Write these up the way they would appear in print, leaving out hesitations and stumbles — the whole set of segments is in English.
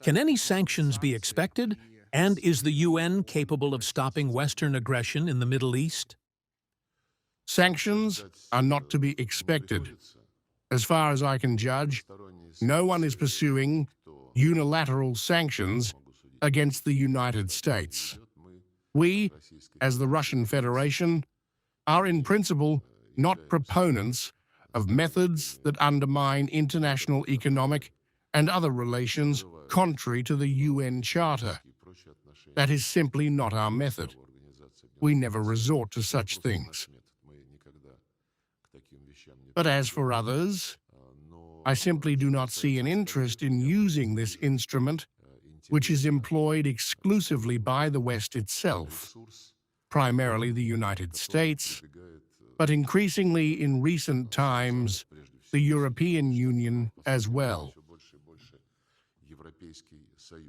Can any sanctions be expected? And is the UN capable of stopping Western aggression in the Middle East? Sanctions are not to be expected. As far as I can judge, no one is pursuing unilateral sanctions against the United States. We, as the Russian Federation, are in principle not proponents of methods that undermine international economic and other relations contrary to the UN Charter. That is simply not our method. We never resort to such things. But as for others, I simply do not see an interest in using this instrument, which is employed exclusively by the West itself, primarily the United States, but increasingly in recent times, the European Union as well.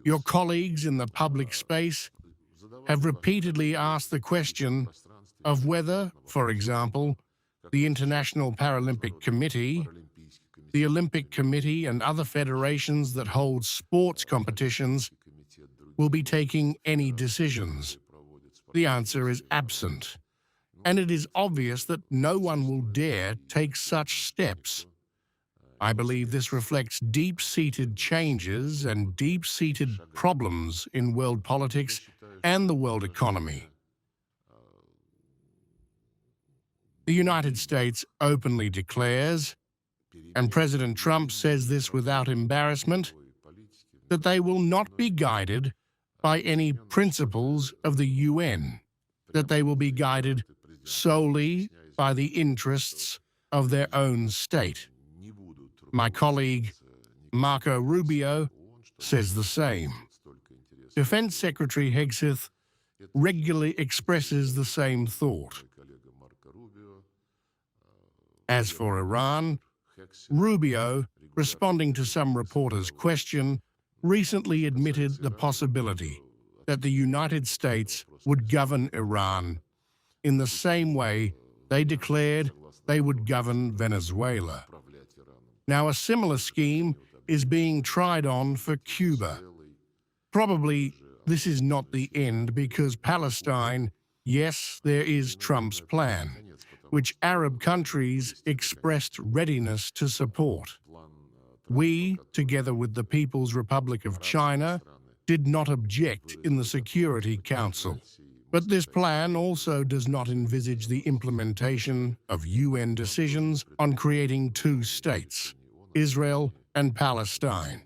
Your colleagues in the public space have repeatedly asked the question of whether, for example, the International Paralympic Committee, the Olympic Committee and other federations that hold sports competitions will be taking any decisions. The answer is absent, and it is obvious that no one will dare take such steps. I believe this reflects deep-seated changes and deep-seated problems in world politics and the world economy. The United States openly declares, and President Trump says this without embarrassment, that they will not be guided by any principles of the UN, that they will be guided solely by the interests of their own state. My colleague, Marco Rubio, says the same. Defense Secretary Hegseth regularly expresses the same thought. As for Iran, Rubio, responding to some reporters' question, recently admitted the possibility that the United States would govern Iran in the same way they declared they would govern Venezuela. Now, a similar scheme is being tried on for Cuba. Probably this is not the end because Palestine, yes, there is Trump's plan, which Arab countries expressed readiness to support. We, together with the People's Republic of China, did not object in the Security Council. But this plan also does not envisage the implementation of UN decisions on creating two states, Israel and Palestine.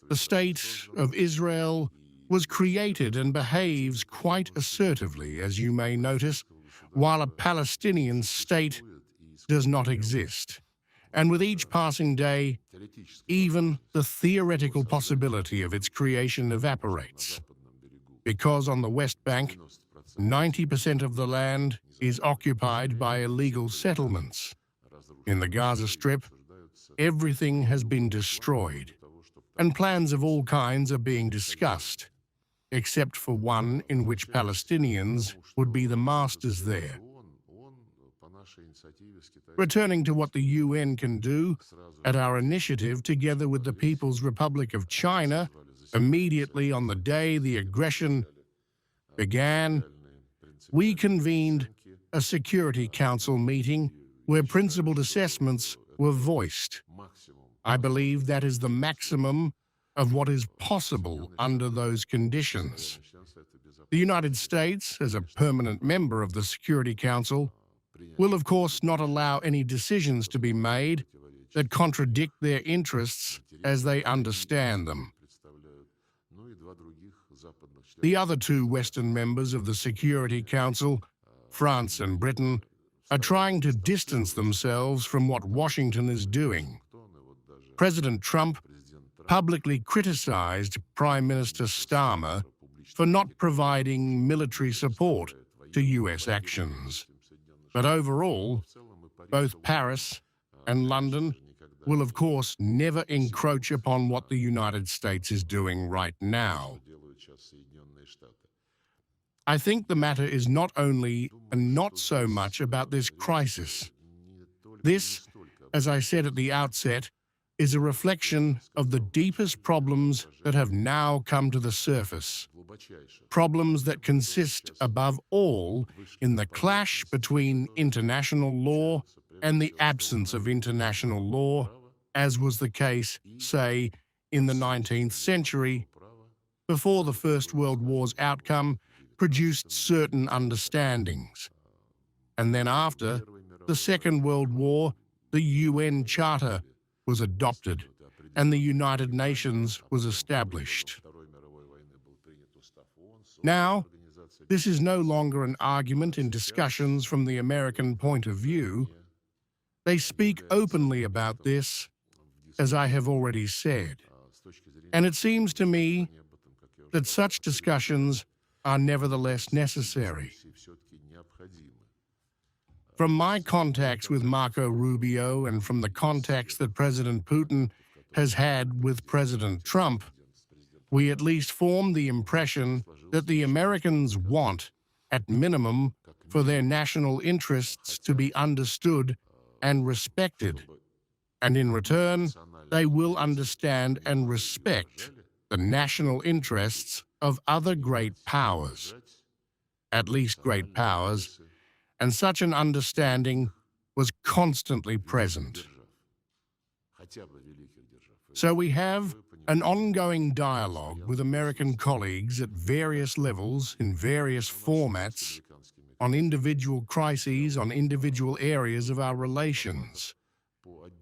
The state of Israel was created and behaves quite assertively, as you may notice, while a Palestinian state does not exist. And with each passing day, even the theoretical possibility of its creation evaporates. Because on the West Bank, 90% of the land is occupied by illegal settlements. In the Gaza Strip, everything has been destroyed, and plans of all kinds are being discussed, except for one in which Palestinians would be the masters there. Returning to what the UN can do, at our initiative, together with the People's Republic of China, immediately on the day the aggression began, we convened a Security Council meeting where principled assessments were voiced. I believe that is the maximum of what is possible under those conditions. The United States, as a permanent member of the Security Council, will of course not allow any decisions to be made that contradict their interests as they understand them. The other two Western members of the Security Council, France and Britain, are trying to distance themselves from what Washington is doing. President Trump publicly criticized Prime Minister Starmer for not providing military support to U.S. actions. But overall, both Paris and London will of course never encroach upon what the United States is doing right now. I think the matter is not only and not so much about this crisis. This, as I said at the outset, is a reflection of the deepest problems that have now come to the surface. Problems that consist, above all, in the clash between international law and the absence of international law, as was the case, say, in the 19th century, before the First World War's outcome produced certain understandings. And then after the Second World War, the UN Charter was adopted and the United Nations was established. Now, this is no longer an argument in discussions from the American point of view. They speak openly about this, as I have already said. And it seems to me that such discussions are nevertheless necessary. From my contacts with Marco Rubio and from the contacts that President Putin has had with President Trump, we at least form the impression that the Americans want, at minimum, for their national interests to be understood and respected. And in return, they will understand and respect the national interests of other great powers, at least great powers, and such an understanding was constantly present. So we have an ongoing dialogue with American colleagues at various levels, in various formats, on individual crises, on individual areas of our relations.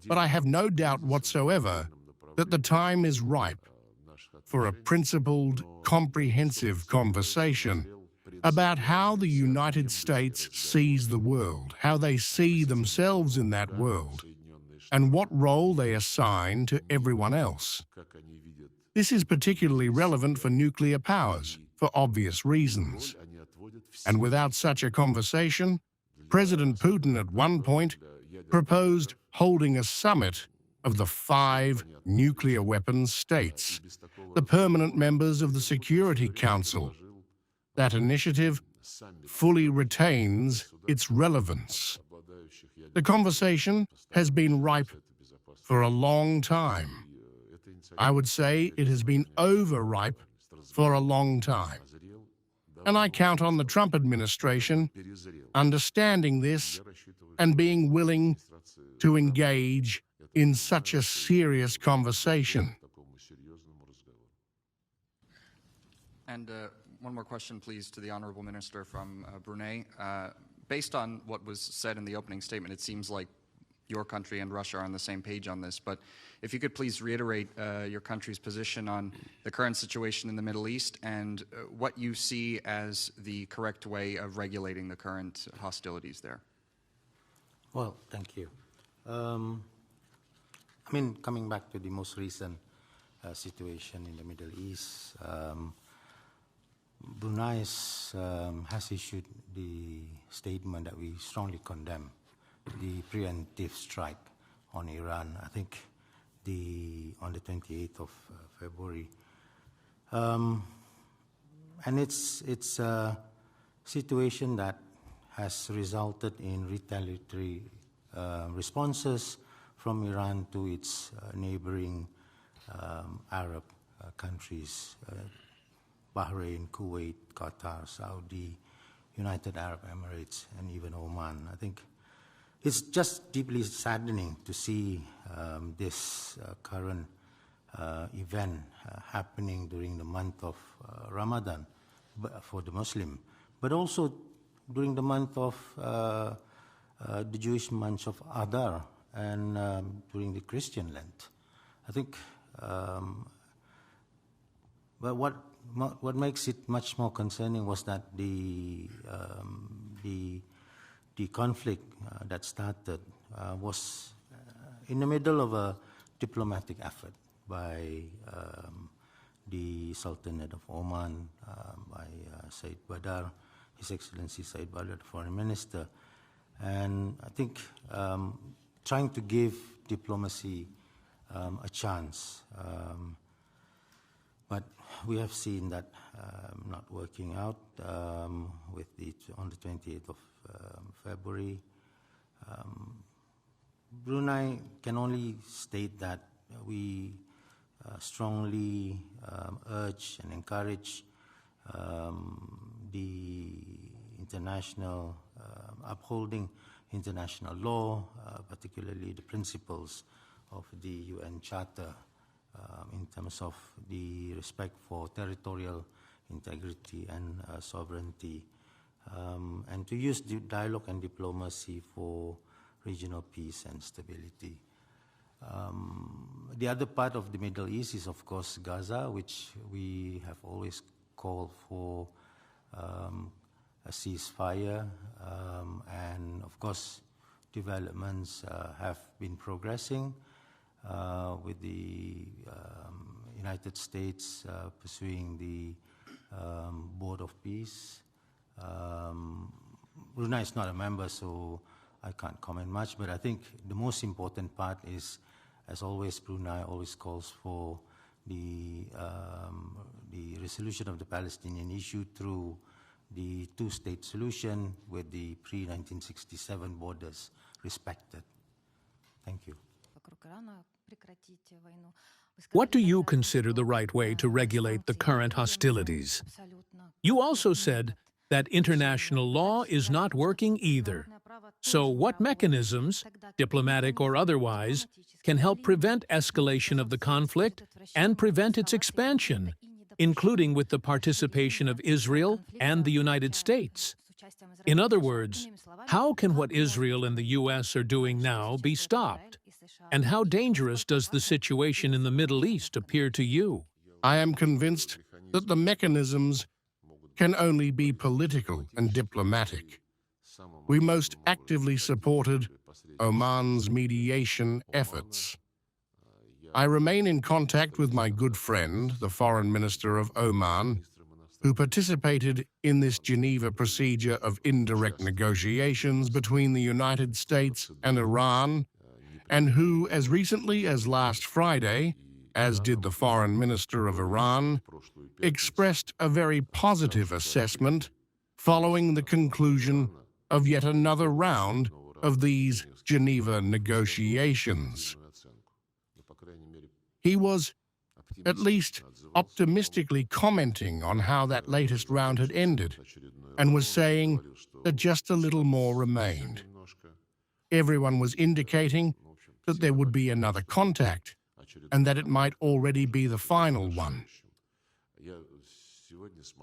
But I have no doubt whatsoever that the time is ripe for a principled, comprehensive conversation about how the United States sees the world, how they see themselves in that world, and what role they assign to everyone else. This is particularly relevant for nuclear powers, for obvious reasons. And without such a conversation, President Putin at one point proposed holding a summit of the 5 nuclear weapons states, the permanent members of the Security Council. That initiative fully retains its relevance. The conversation has been ripe for a long time. I would say it has been overripe for a long time. And I count on the Trump administration understanding this and being willing to engage in such a serious conversation. And one more question, please, to the Honourable Minister from Brunei. Based on what was said in the opening statement, it seems like your country and Russia are on the same page on this. But if you could please reiterate your country's position on the current situation in the Middle East and what you see as the correct way of regulating the current hostilities there. Well, thank you. Coming back to the most recent situation in the Middle East, Brunei has issued the statement that we strongly condemn the preemptive strike on Iran, I think on the 28th of February. And it's a situation that has resulted in retaliatory responses from Iran to its neighboring Arab countries, Bahrain, Kuwait, Qatar, Saudi, United Arab Emirates, and even Oman. I think it's just deeply saddening to see this current event happening during the month of Ramadan for the Muslim, but also during the month of the Jewish month of Adar and during the Christian Lent. I think, but what makes it much more concerning was that the conflict that started was in the middle of a diplomatic effort by the Sultanate of Oman, by Said Badr, His Excellency Said Badr, the Foreign Minister, and I think trying to give diplomacy a chance. But we have seen that not working out on the 28th of February. Brunei can only state that we strongly urge and encourage the international upholding international law, particularly the principles of the UN Charter in terms of the respect for territorial integrity and sovereignty, and to use dialogue and diplomacy for regional peace and stability. The other part of the Middle East is, of course, Gaza, which we have always called for a ceasefire, and of course developments have been progressing with the United States pursuing the Board of Peace. Brunei is not a member, so I can't comment much, but I think the most important part is, as always, Brunei always calls for the resolution of the Palestinian issue through the two-state solution with the pre-1967 borders respected. Thank you. What do you consider the right way to regulate the current hostilities? You also said that international law is not working either. So what mechanisms, diplomatic or otherwise, can help prevent escalation of the conflict and prevent its expansion, including with the participation of Israel and the United States? In other words, how can what Israel and the U.S. are doing now be stopped? And how dangerous does the situation in the Middle East appear to you? I am convinced that the mechanisms can only be political and diplomatic. We most actively supported Oman's mediation efforts. I remain in contact with my good friend, the Foreign Minister of Oman, who participated in this Geneva procedure of indirect negotiations between the United States and Iran, and who, as recently as last Friday, as did the Foreign Minister of Iran, expressed a very positive assessment following the conclusion of yet another round of these Geneva negotiations. He was, at least, optimistically commenting on how that latest round had ended, and was saying that just a little more remained. Everyone was indicating that there would be another contact, and that it might already be the final one.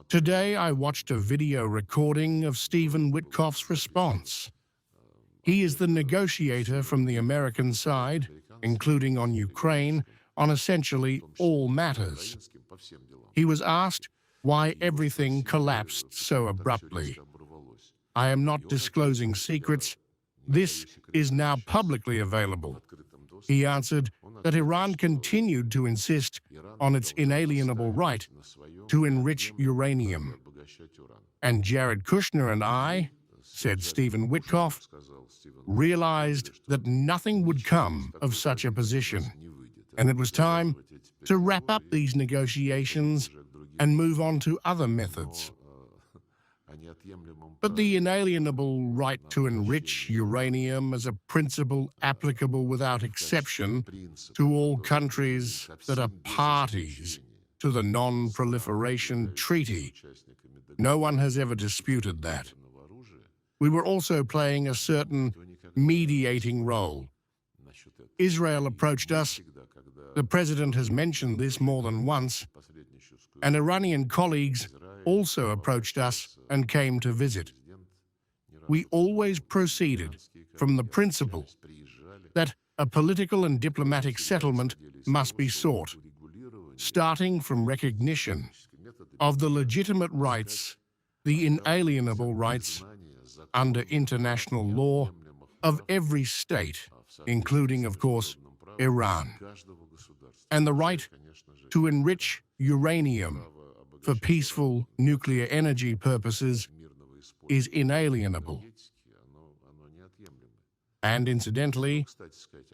Today, I watched a video recording of Stephen Witkoff's response. He is the negotiator from the American side, including on Ukraine, on essentially all matters. He was asked why everything collapsed so abruptly. I am not disclosing secrets. This is now publicly available. He answered that Iran continued to insist on its inalienable right to enrich uranium. And Jared Kushner and I, said Stephen Witkoff, realized that nothing would come of such a position, and it was time to wrap up these negotiations and move on to other methods. But the inalienable right to enrich uranium as a principle applicable without exception to all countries that are parties to the Non-Proliferation Treaty, no one has ever disputed that. We were also playing a certain mediating role. Israel approached us. The President has mentioned this more than once, and Iranian colleagues also approached us and came to visit. We always proceeded from the principle that a political and diplomatic settlement must be sought, starting from recognition of the legitimate rights, the inalienable rights, under international law, of every state, including, of course, Iran, and the right to enrich uranium for peaceful nuclear energy purposes is inalienable. And incidentally,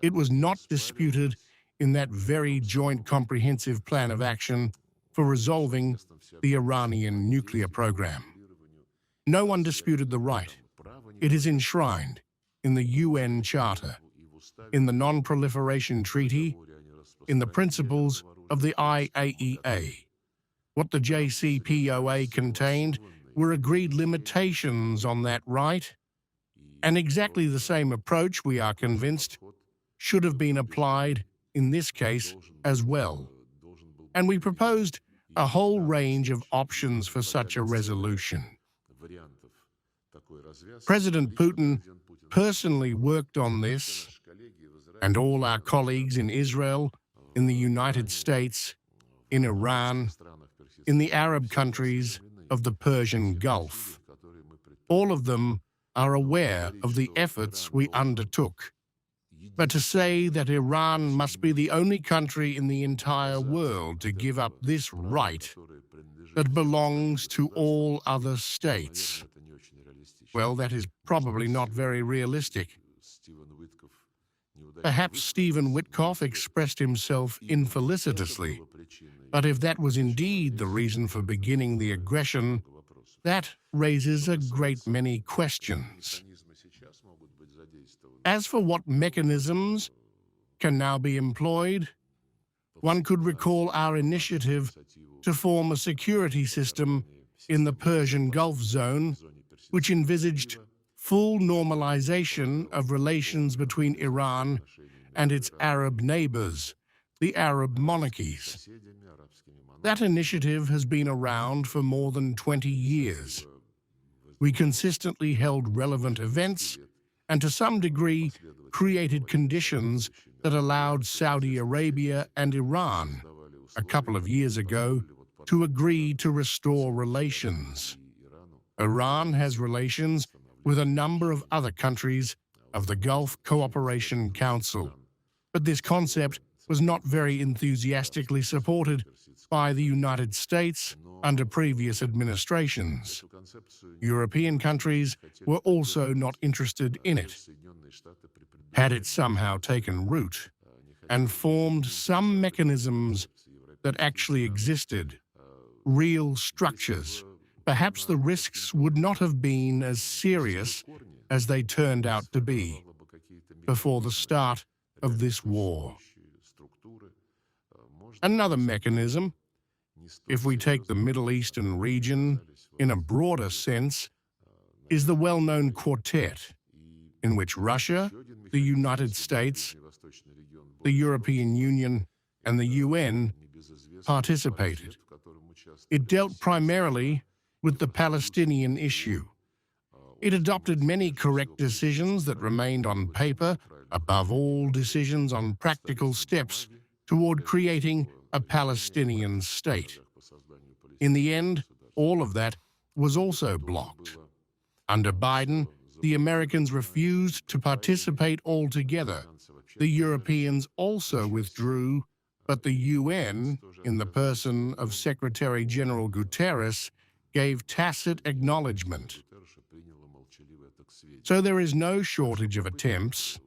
it was not disputed in that very joint comprehensive plan of action for resolving the Iranian nuclear program. No one disputed the right. It is enshrined in the UN Charter, in the Non-Proliferation Treaty, in the principles of the IAEA. What the JCPOA contained were agreed limitations on that right, and exactly the same approach, we are convinced, should have been applied in this case as well. And we proposed a whole range of options for such a resolution. President Putin personally worked on this, and all our colleagues in Israel, in the United States, in Iran, in the Arab countries of the Persian Gulf. All of them are aware of the efforts we undertook. But to say that Iran must be the only country in the entire world to give up this right that belongs to all other states, well, that is probably not very realistic. Perhaps Stephen Witkoff expressed himself infelicitously, but if that was indeed the reason for beginning the aggression, that raises a great many questions. As for what mechanisms can now be employed, one could recall our initiative to form a security system in the Persian Gulf zone, which envisaged full normalization of relations between Iran and its Arab neighbors, the Arab monarchies. That initiative has been around for more than 20 years. We consistently held relevant events and to some degree created conditions that allowed Saudi Arabia and Iran, a couple of years ago, to agree to restore relations. Iran has relations with a number of other countries of the Gulf Cooperation Council, but this concept was not very enthusiastically supported by the United States under previous administrations. European countries were also not interested in it. Had it somehow taken root and formed some mechanisms that actually existed, real structures, perhaps the risks would not have been as serious as they turned out to be before the start of this war. Another mechanism, if we take the Middle Eastern region in a broader sense, is the well-known quartet, in which Russia, the United States, the European Union, and the UN participated. It dealt primarily with the Palestinian issue. It adopted many correct decisions that remained on paper, above all decisions on practical steps toward creating a Palestinian state. In the end, all of that was also blocked. Under Biden, the Americans refused to participate altogether. The Europeans also withdrew, but the UN, in the person of Secretary General Guterres, gave tacit acknowledgement. So there is no shortage of attempts,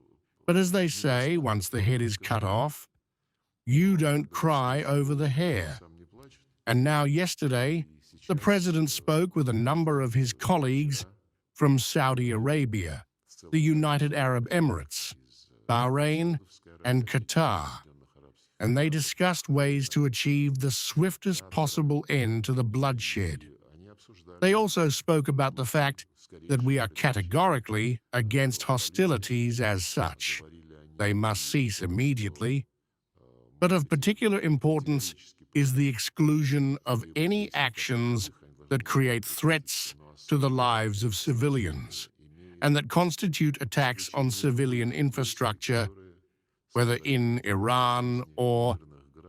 but as they say, once the head is cut off, you don't cry over the hair. And now yesterday, the president spoke with a number of his colleagues from Saudi Arabia, the United Arab Emirates, Bahrain, and Qatar, and they discussed ways to achieve the swiftest possible end to the bloodshed. They also spoke about the fact that we are categorically against hostilities as such. They must cease immediately. But of particular importance is the exclusion of any actions that create threats to the lives of civilians and that constitute attacks on civilian infrastructure, whether in Iran or,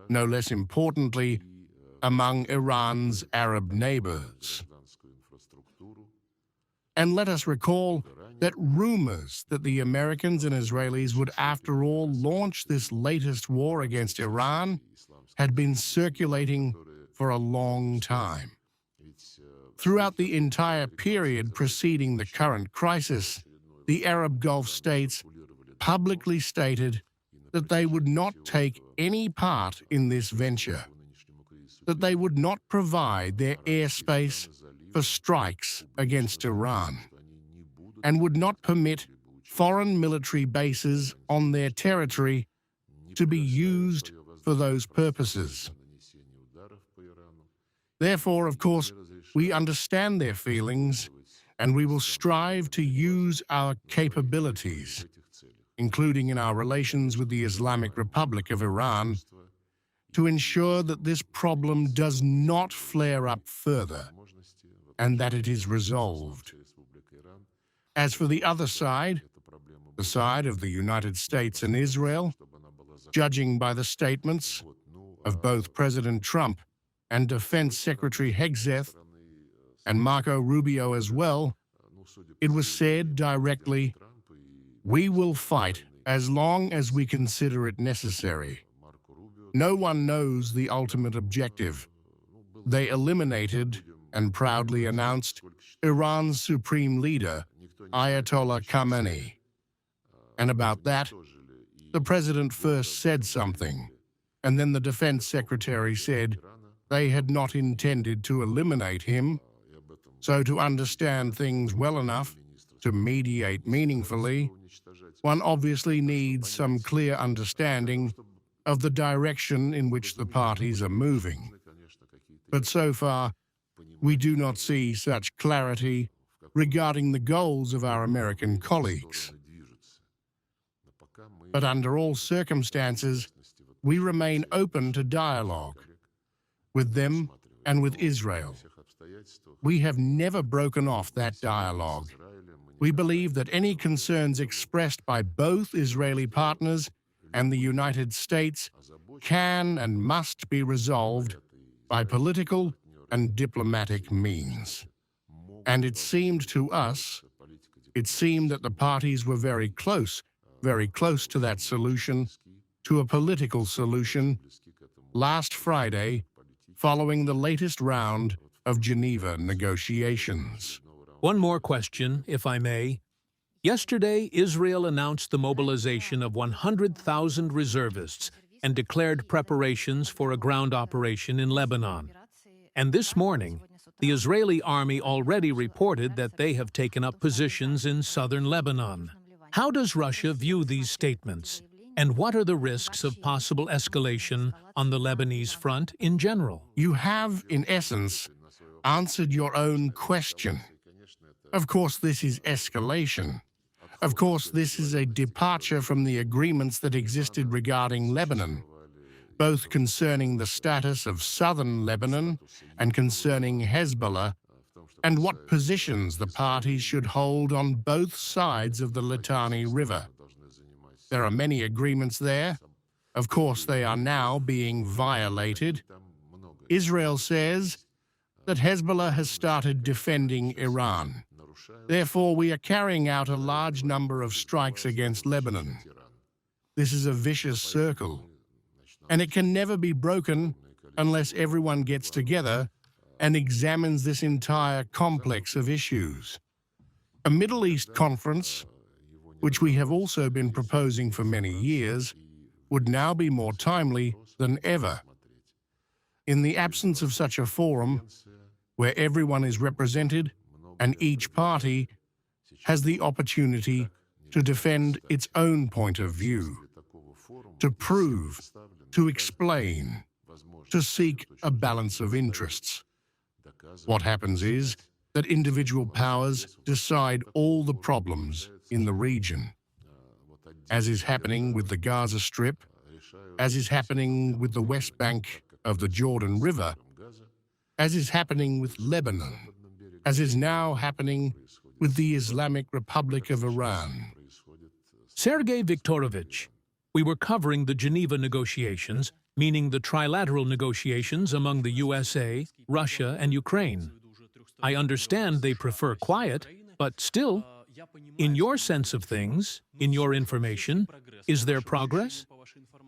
no less importantly, among Iran's Arab neighbors. And let us recall that rumors that the Americans and Israelis would, after all, launch this latest war against Iran had been circulating for a long time. Throughout the entire period preceding the current crisis, the Arab Gulf states publicly stated that they would not take any part in this venture, that they would not provide their airspace for strikes against Iran, and would not permit foreign military bases on their territory to be used for those purposes. Therefore, of course, we understand their feelings, and we will strive to use our capabilities, including in our relations with the Islamic Republic of Iran, to ensure that this problem does not flare up further and that it is resolved. As for the other side, the side of the United States and Israel, judging by the statements of both President Trump and Defense Secretary Hegseth and Marco Rubio as well, it was said directly, "We will fight as long as we consider it necessary." No one knows the ultimate objective. They eliminated and proudly announced Iran's supreme leader, Ayatollah Khamenei. And about that, the president first said something, and then the defense secretary said they had not intended to eliminate him. So to understand things well enough to mediate meaningfully, one obviously needs some clear understanding of the direction in which the parties are moving. But so far, we do not see such clarity regarding the goals of our American colleagues. But under all circumstances, we remain open to dialogue with them and with Israel. We have never broken off that dialogue. We believe that any concerns expressed by both Israeli partners and the United States can and must be resolved by political and diplomatic means. And it seemed to us, that the parties were very close to that solution, to a political solution, last Friday, following the latest round of Geneva negotiations. One more question, if I may. Yesterday, Israel announced the mobilization of 100,000 reservists and declared preparations for a ground operation in Lebanon. And this morning, the Israeli army already reported that they have taken up positions in southern Lebanon. How does Russia view these statements? And what are the risks of possible escalation on the Lebanese front in general? You have, in essence, answered your own question. Of course, this is escalation. Of course, this is a departure from the agreements that existed regarding Lebanon, both concerning the status of southern Lebanon and concerning Hezbollah, and what positions the parties should hold on both sides of the Litani River. There are many agreements there. Of course, they are now being violated. Israel says that Hezbollah has started defending Iran. Therefore, we are carrying out a large number of strikes against Lebanon. This is a vicious circle, and it can never be broken unless everyone gets together and examines this entire complex of issues. A Middle East conference, which we have also been proposing for many years, would now be more timely than ever. In the absence of such a forum, where everyone is represented and each party has the opportunity to defend its own point of view, to prove, to explain, to seek a balance of interests. What happens is that individual powers decide all the problems in the region, as is happening with the Gaza Strip, as is happening with the West Bank of the Jordan River, as is happening with Lebanon, as is now happening with the Islamic Republic of Iran. Sergei Viktorovich, we were covering the Geneva negotiations, meaning the trilateral negotiations among the USA, Russia, and Ukraine. I understand they prefer quiet, but still, in your sense of things, in your information, is there progress?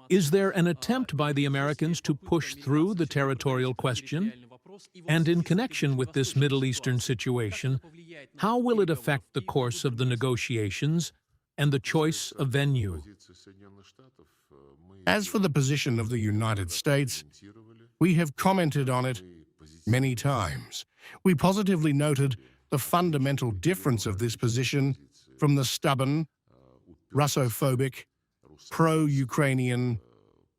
Is there an attempt by the Americans to push through the territorial question? And in connection with this Middle Eastern situation, how will it affect the course of the negotiations and the choice of venue? As for the position of the United States, we have commented on it many times. We positively noted the fundamental difference of this position from the stubborn, Russophobic, pro-Ukrainian,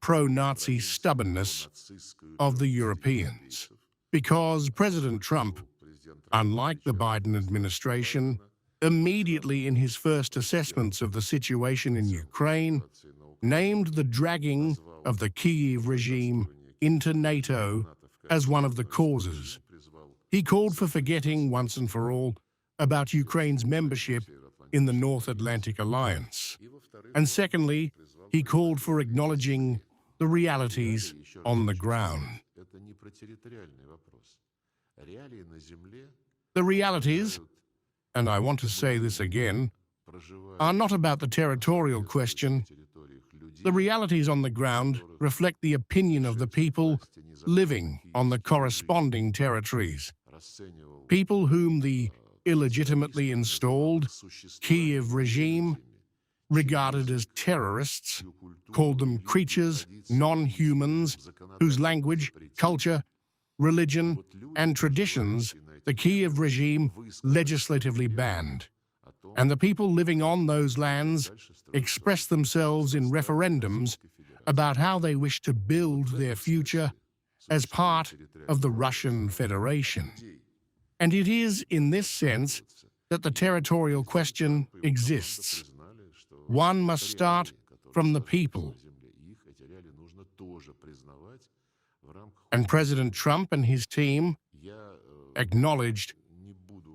pro-Nazi stubbornness of the Europeans. Because President Trump, unlike the Biden administration, immediately in his first assessments of the situation in Ukraine, named the dragging of the Kyiv regime into NATO as one of the causes. He called for forgetting once and for all about Ukraine's membership in the North Atlantic Alliance. And secondly, he called for acknowledging the realities on the ground. The realities, and I want to say this again, are not about the territorial question. The realities on the ground reflect the opinion of the people living on the corresponding territories. People whom the illegitimately installed Kyiv regime regarded as terrorists, called them creatures, non-humans, whose language, culture, religion, and traditions the Kyiv regime legislatively banned. And the people living on those lands expressed themselves in referendums about how they wish to build their future as part of the Russian Federation. And it is in this sense that the territorial question exists. One must start from the people. And President Trump and his team acknowledged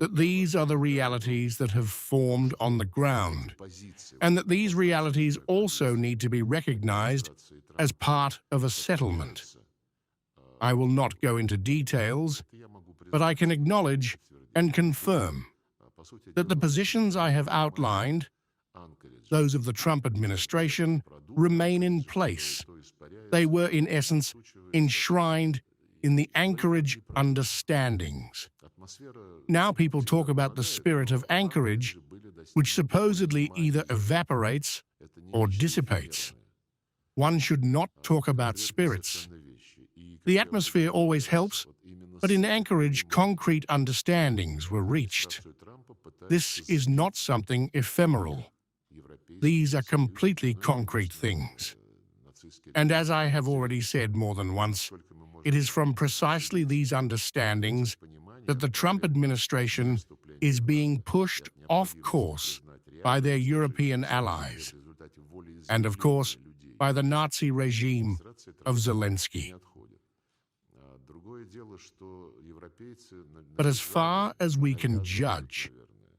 that these are the realities that have formed on the ground, and that these realities also need to be recognized as part of a settlement. I will not go into details, but I can acknowledge and confirm that the positions I have outlined, those of the Trump administration, remain in place. They were, in essence, enshrined in the Anchorage understandings. Now people talk about the spirit of Anchorage, which supposedly either evaporates or dissipates. One should not talk about spirits. The atmosphere always helps, but in Anchorage, concrete understandings were reached. This is not something ephemeral. These are completely concrete things. And as I have already said more than once, it is from precisely these understandings that the Trump administration is being pushed off course by their European allies, and of course, by the Nazi regime of Zelensky. But as far as we can judge,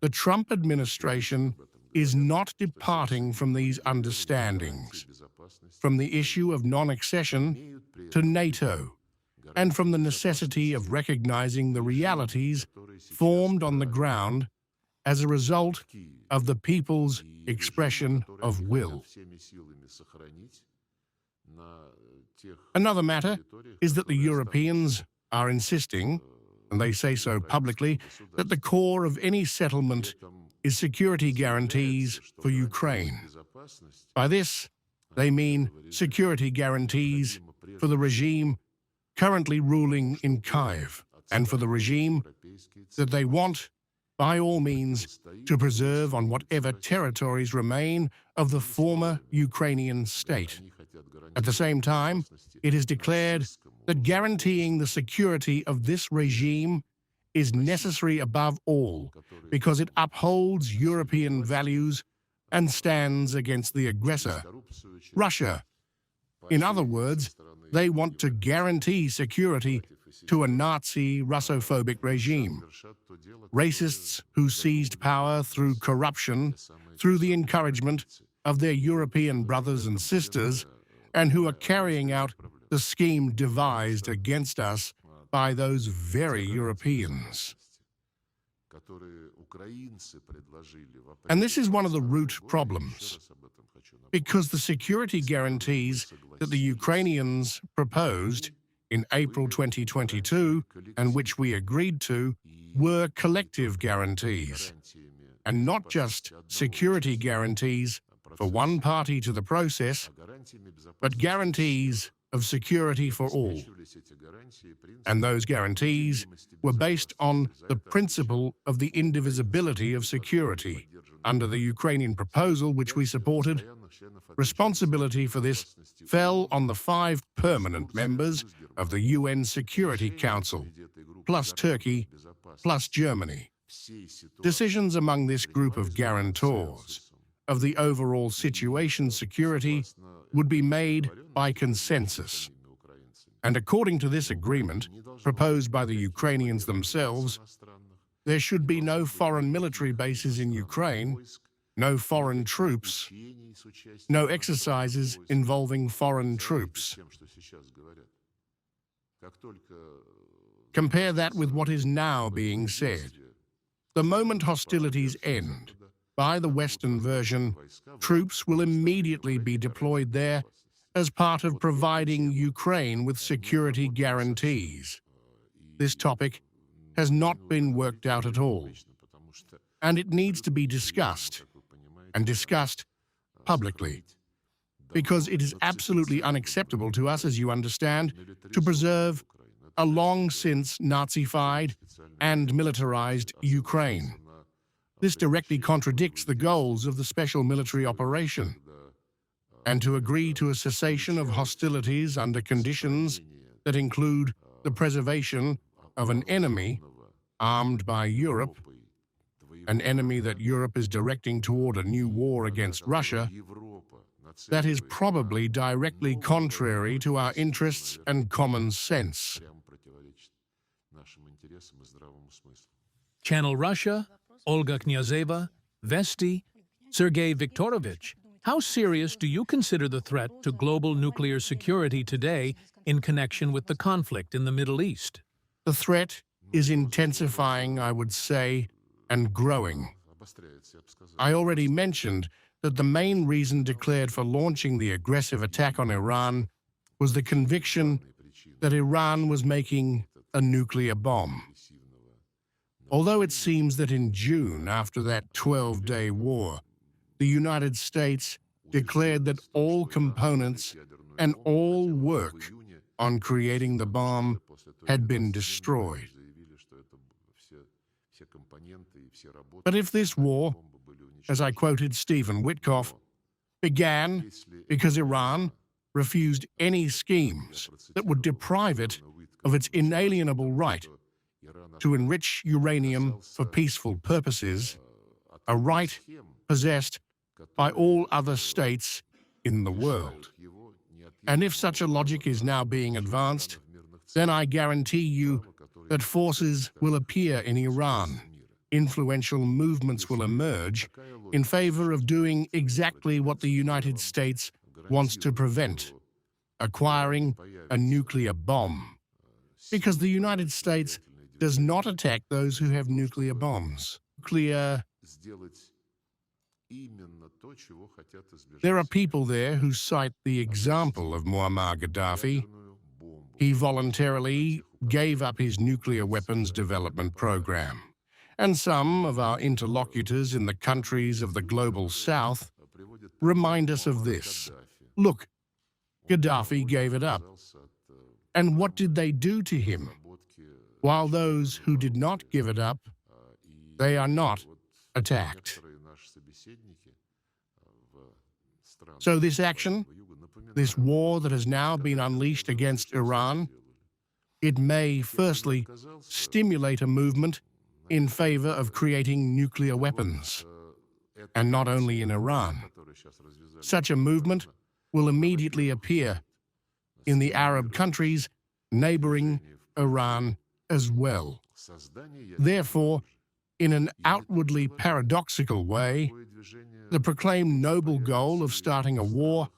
the Trump administration is not departing from these understandings, from the issue of non-accession to NATO, and from the necessity of recognizing the realities formed on the ground as a result of the people's expression of will. Another matter is that the Europeans are insisting, and they say so publicly, that the core of any settlement is security guarantees for Ukraine. By this, they mean security guarantees for the regime currently ruling in Kyiv, and for the regime that they want, by all means, to preserve on whatever territories remain of the former Ukrainian state. At the same time, it is declared that guaranteeing the security of this regime is necessary above all because it upholds European values and stands against the aggressor, Russia. In other words, they want to guarantee security to a Nazi Russophobic regime. Racists who seized power through corruption, through the encouragement of their European brothers and sisters, and who are carrying out the scheme devised against us by those very Europeans. And this is one of the root problems, because the security guarantees that the Ukrainians proposed in April 2022, and which we agreed to, were collective guarantees, and not just security guarantees for one party to the process, but guarantees of security for all. And those guarantees were based on the principle of the indivisibility of security. Under the Ukrainian proposal, which we supported, responsibility for this fell on the 5 permanent members of the UN Security Council, plus Turkey, plus Germany. Decisions among this group of guarantors of the overall situation security would be made by consensus. And according to this agreement, proposed by the Ukrainians themselves, there should be no foreign military bases in Ukraine, no foreign troops, no exercises involving foreign troops. Compare that with what is now being said. The moment hostilities end, by the Western version, troops will immediately be deployed there as part of providing Ukraine with security guarantees. This topic has not been worked out at all, and it needs to be discussed, and discussed publicly, because it is absolutely unacceptable to us, as you understand, to preserve a long-since Nazified and militarized Ukraine. This directly contradicts the goals of the special military operation, and to agree to a cessation of hostilities under conditions that include the preservation of an enemy armed by Europe, an enemy that Europe is directing toward a new war against Russia, that is probably directly contrary to our interests and common sense. Channel Russia, Olga Knyazeva, Vesti, Sergei Viktorovich, how serious do you consider the threat to global nuclear security today in connection with the conflict in the Middle East? The threat is intensifying, I would say, and growing. I already mentioned that the main reason declared for launching the aggressive attack on Iran was the conviction that Iran was making a nuclear bomb. Although it seems that in June, after that 12-day war, the United States declared that all components and all work on creating the bomb had been destroyed. But if this war, as I quoted Stephen Witkoff, began because Iran refused any schemes that would deprive it of its inalienable right to enrich uranium for peaceful purposes, a right possessed by all other states in the world. And if such a logic is now being advanced, then I guarantee you that forces will appear in Iran. Influential movements will emerge in favor of doing exactly what the United States wants to prevent, acquiring a nuclear bomb. Because the United States does not attack those who have nuclear bombs. There are people there who cite the example of Muammar Gaddafi. He voluntarily gave up his nuclear weapons development program. And some of our interlocutors in the countries of the global south remind us of this. Look, Gaddafi gave it up. And what did they do to him? While those who did not give it up, they are not attacked. So this action, this war that has now been unleashed against Iran, it may firstly stimulate a movement in favor of creating nuclear weapons, and not only in Iran. Such a movement will immediately appear in the Arab countries neighboring Iran as well. Therefore, in an outwardly paradoxical way, the proclaimed noble goal of starting a war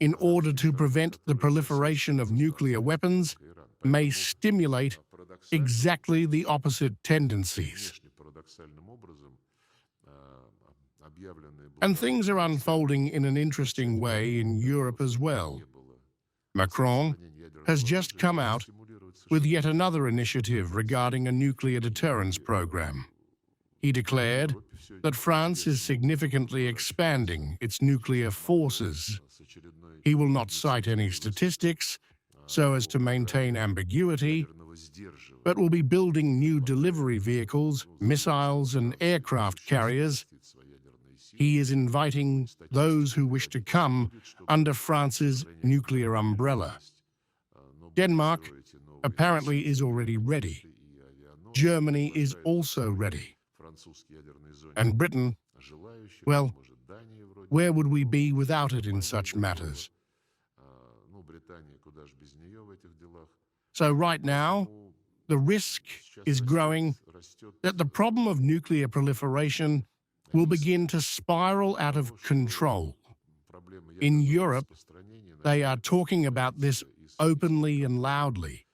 in order to prevent the proliferation of nuclear weapons may stimulate exactly the opposite tendencies. And things are unfolding in an interesting way in Europe as well. Macron has just come out with yet another initiative regarding a nuclear deterrence program. He declared that France is significantly expanding its nuclear forces. He will not cite any statistics, so as to maintain ambiguity, but will be building new delivery vehicles, missiles, and aircraft carriers. He is inviting those who wish to come under France's nuclear umbrella. Denmark apparently is already ready. Germany is also ready. And Britain, well, where would we be without it in such matters? So right now, the risk is growing that the problem of nuclear proliferation will begin to spiral out of control. In Europe, they are talking about this openly and loudly.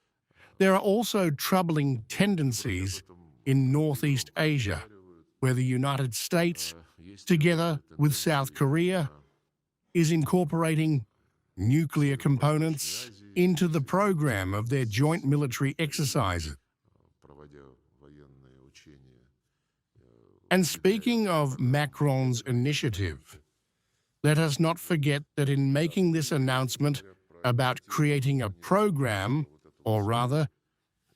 There are also troubling tendencies in Northeast Asia, where the United States, together with South Korea, is incorporating nuclear components into the program of their joint military exercises. And speaking of Macron's initiative, let us not forget that in making this announcement about creating a program, or rather,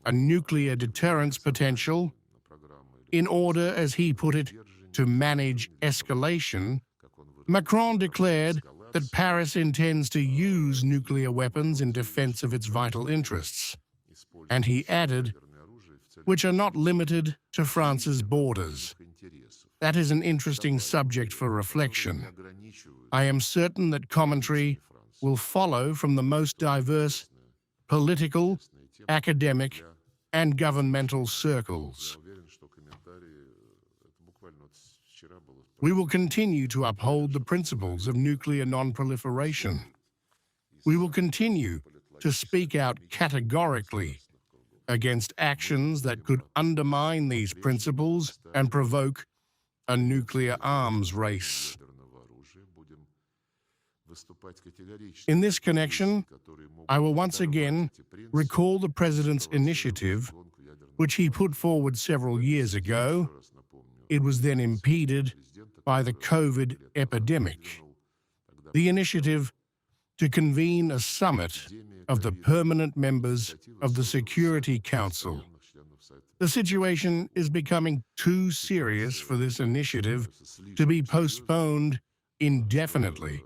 a nuclear deterrence potential, in order, as he put it, to manage escalation, Macron declared that Paris intends to use nuclear weapons in defense of its vital interests. And he added, which are not limited to France's borders. That is an interesting subject for reflection. I am certain that commentary will follow from the most diverse political, academic, and governmental circles. We will continue to uphold the principles of nuclear non-proliferation. We will continue to speak out categorically against actions that could undermine these principles and provoke a nuclear arms race. In this connection, I will once again recall the President's initiative, which he put forward several years ago. It was then impeded by the COVID epidemic. The initiative to convene a summit of the permanent members of the Security Council. The situation is becoming too serious for this initiative to be postponed indefinitely.